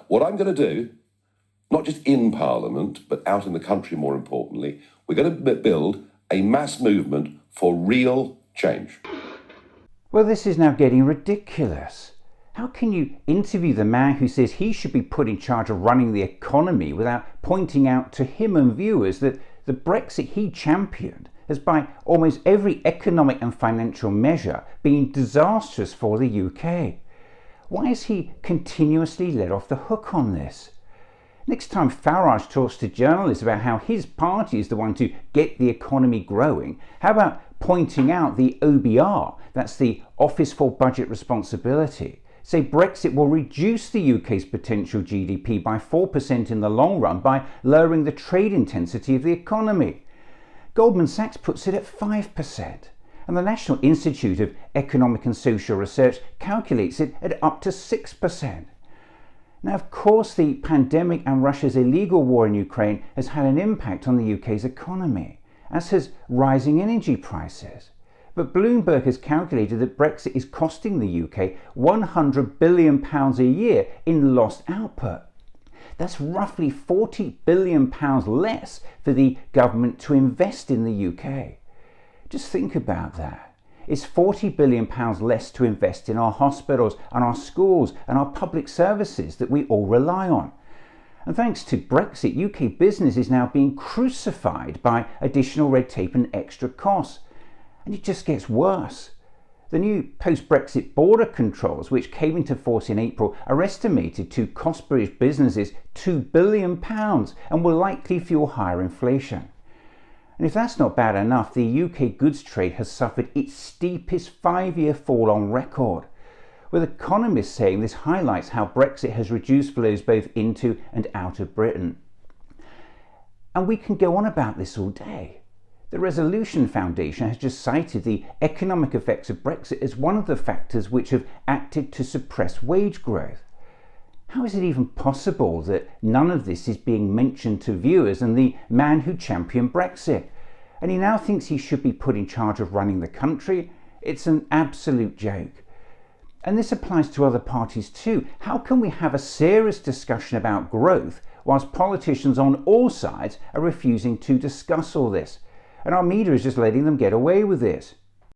What I'm going to do, not just in Parliament, but out in the country more importantly, we're going to build a mass movement for real change. Well, this is now getting ridiculous. How can you interview the man who says he should be put in charge of running the economy without pointing out to him and viewers that the Brexit he championed has, by almost every economic and financial measure, been disastrous for the UK? Why is he continuously let off the hook on this? Next time Farage talks to journalists about how his party is the one to get the economy growing, how about pointing out the OBR, that's the Office for Budget Responsibility, say Brexit will reduce the UK's potential GDP by 4% in the long run by lowering the trade intensity of the economy. Goldman Sachs puts it at 5%, and the National Institute of Economic and Social Research calculates it at up to 6%. Now, of course, the pandemic and Russia's illegal war in Ukraine has had an impact on the UK's economy, as has rising energy prices. But Bloomberg has calculated that Brexit is costing the UK £100 billion a year in lost output. That's roughly £40 billion less for the government to invest in the UK. Just think about that. It's £40 billion less to invest in our hospitals and our schools and our public services that we all rely on. And thanks to Brexit, UK business is now being crucified by additional red tape and extra costs. And it just gets worse. The new post-Brexit border controls, which came into force in April, are estimated to cost British businesses £2 billion and will likely fuel higher inflation. And if that's not bad enough, the UK goods trade has suffered its steepest 5-year fall on record, with economists saying this highlights how Brexit has reduced flows both into and out of Britain. And we can go on about this all day. The Resolution Foundation has just cited the economic effects of Brexit as one of the factors which have acted to suppress wage growth. How is it even possible that none of this is being mentioned to viewers and the man who championed Brexit? And he now thinks he should be put in charge of running the country? It's an absolute joke. And this applies to other parties too. How can we have a serious discussion about growth whilst politicians on all sides are refusing to discuss all this? And our media is just letting them get away with this.